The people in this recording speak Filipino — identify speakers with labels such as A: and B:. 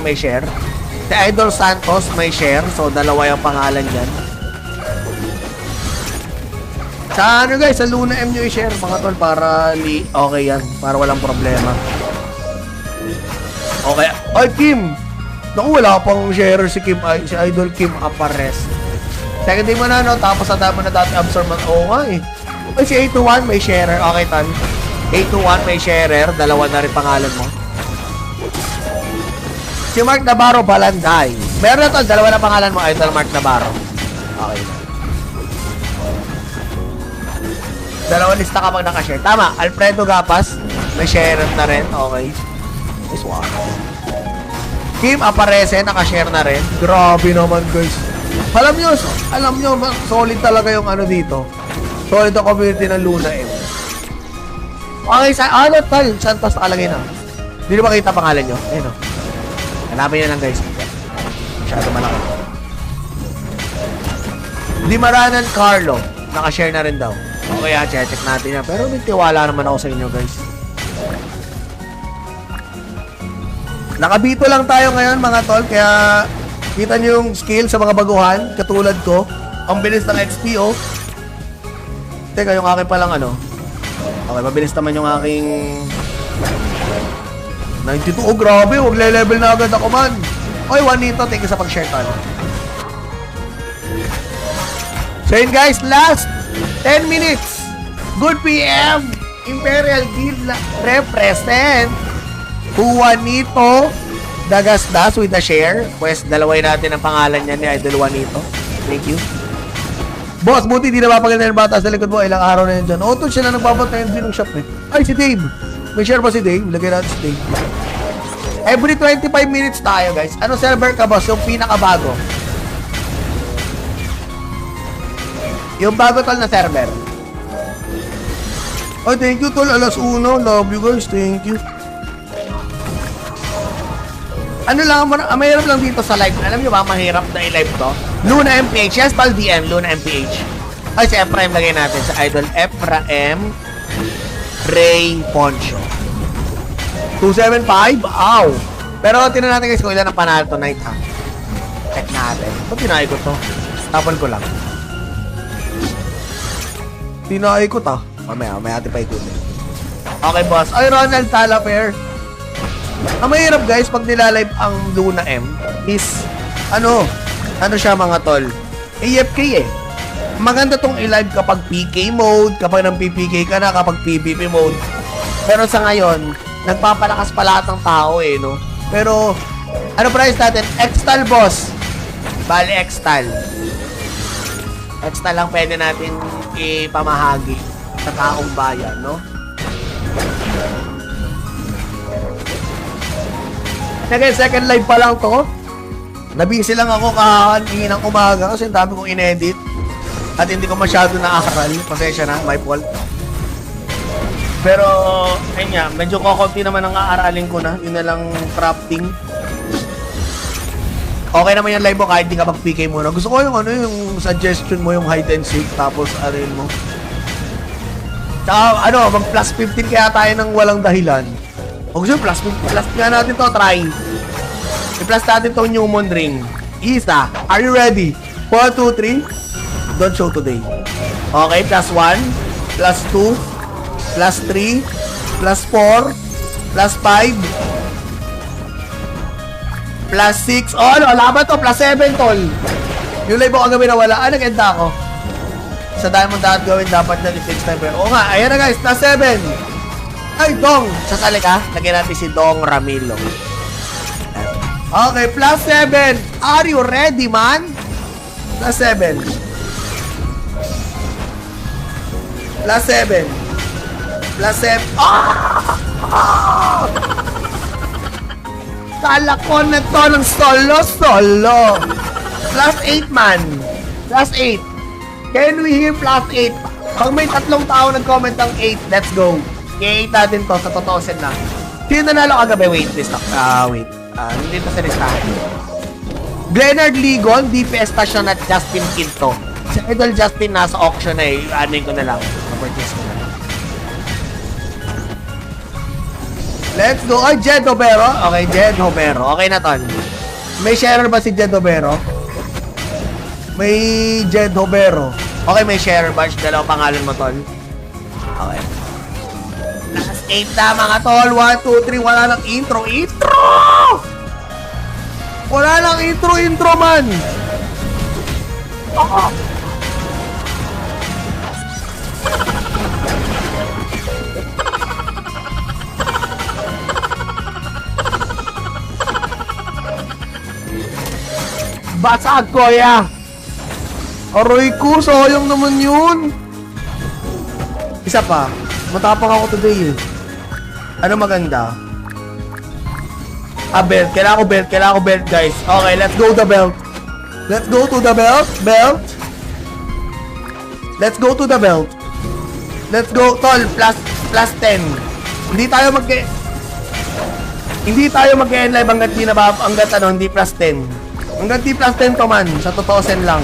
A: may share. Si Idol Santos may share. So, dalawa yung pangalan dyan. Sa ano guys, sa Luna M nyo i-share mga tol para okay yan. Para walang problema. Okay. Ay, Kim! Naku, wala pang share si Kim, si Idol Kim Apares. Second day mo na, no? Tapos sa dami na dati absorb man. Oo nga eh. Ay, si 821 may sharer. Okay, Tan. 821 may sharer. Dalawa na rin pangalan mo. Si Mark Navarro Balanday. Meron na to, dalawa na pangalan mo, Idol Mark Navarro. Okay. Dalawa lista kapag nakashare. Tama, Alfredo Gapas. May sharer na rin. Okay. Nice one. Kim Aparece, nakashare na rin. Grabe naman, guys. Alam nyo, solid talaga yung ano dito. Solid ang community ng Luna M. Okay, ano tal? Santos nakalagay na. Hindi na makita pangalan nyo. Ayun o. Hanapin nyo lang, guys. Masyado malaki. Dimaranan Carlo. Nakashare na rin daw. Okay, check natin yan. Pero may tiwala naman ako sa inyo, guys. Nakabito lang tayo ngayon, mga tol. Kaya kita nyo yung skill sa mga baguhan. Katulad ko. Ang bilis ng XP, oh. Teka, yung akin palang ano. Okay, mabilis naman yung aking 92. Oh, grabe. Huwag level na agad ako, man. Oy, Juanito, thank you sa pag-share ka. So yun, guys. Last 10 minutes. Good PM. Imperial Guild represent Juanito Dagasdas with the share. Pues, dalaway natin ang pangalan niya ni Idol Juanito. Thank you. Boss, buti di na mapaganda yung bata sa likod mo. Ilang araw na yun dyan. Auto siya na nagpapatayin din ng shop eh. Ay, si Dave. May share ba si Dave? Lagay natin si Dave. Every 25 minutes tayo, guys. Ano server ka, boss? Yung pinakabago. Yung bago tol na server. Oh, thank you, tol. Alas 1. Love you, guys. Thank you. Ano lang, mahirap lang dito sa live. Alam nyo ba, mahirap na i-live to? Luna MPH. Yes, pal DM. Luna MPH. Ay, si Ephraim lagay natin. Sa Idol Ephraim Ray Poncho. 275? Ow! Pero tinan natin guys kung ilan ang panalo tonight, ha? Check natin. Ito, tinay ko to. Tapon ko lang. Tinay ko to. Mamaya natin pa ikutin. Okay, boss. Ay, Ronald Talaper. Ang mahirap guys pag nilalive ang Luna M is ano siya mga tol, AFK eh. Maganda tong i-live kapag PK mode, kapag nang PPK ka na, kapag PvP mode. Pero sa ngayon nagpapalakas pa lahat ng tao eh, no? Pero ano price natin? Extal, boss. Bali Extal lang pwede natin ipamahagi sa taong bayan, no? Again, second live pa lang to. Nabisi lang ako kahahan ng umaga kasi ang dami kong inedit at hindi ko masyado naaral. Pasensya na, my fault. Pero, ayun nga, medyo kokonti naman ang aaralin ko na. Yun na lang crafting. Okay naman yung live mo kahit di ka mag-PK muna. Gusto ko yung yung suggestion mo, yung hide and seek, tapos arin mo. Tsaka, mag plus 15 kaya tayo ng walang dahilan. O gusto plus nga natin to, try. I-plus natin tong Newmon ring. Isa, are you ready? 1, 2, 3. Don't show today. Okay, plus 1, plus 2, plus 3, plus 4, plus 5, plus 6. Oh, laban to, plus 7, tol. Yung live ko kagabi na wala. Nag-enda ako. Sa dahil mong gawin, dapat na i-fix time. Oo nga, ayan na guys, plus 7. Ay, Dong! Sasali ka? Lagyan natin si Dong Ramilo. Okay, plus 7. Are you ready, man? Plus 7. Plus 7. Plus 7. Ah! Kala ko na to ng solo. Plus 8, man. Plus 8. Can we hear plus 8? Pag may tatlong tao nag-comment ng 8, let's go. I-8 natin to sa totoo set na. Sino nanalo kagabi? Wait, wait. Hindi to sa listahan. Glenard Ligon, DPS station at Justin Quinto. Si Idol Justin nasa auction na eh. Anin ko na lang. Purchase ko na lang. Let's go. Ay, Jed Hobero. Okay, Jed Hobero. Okay na, tol. May sharer ba si Jed Hobero? May Jed Hobero. Okay, may sharer ba? Dalawang pangalan mo, tol. Okay. Last 8 na, mga tol. 1, 2, 3. Wala nang intro. Intro! Wala nang intro, man. Basag ko, ya. Aroy ko, sayang naman yun. Isa pa. Matapang ako today, eh. Ano maganda? Belt. Kailangan ko belt, guys. Okay, let's go the belt. Let's go to the belt. Belt. Let's go to the belt. Let's go, tol. Plus 10. Hindi tayo mag-live hanggat hindi plus 10. Hanggang di plus 10 to man, sa totoo sen lang.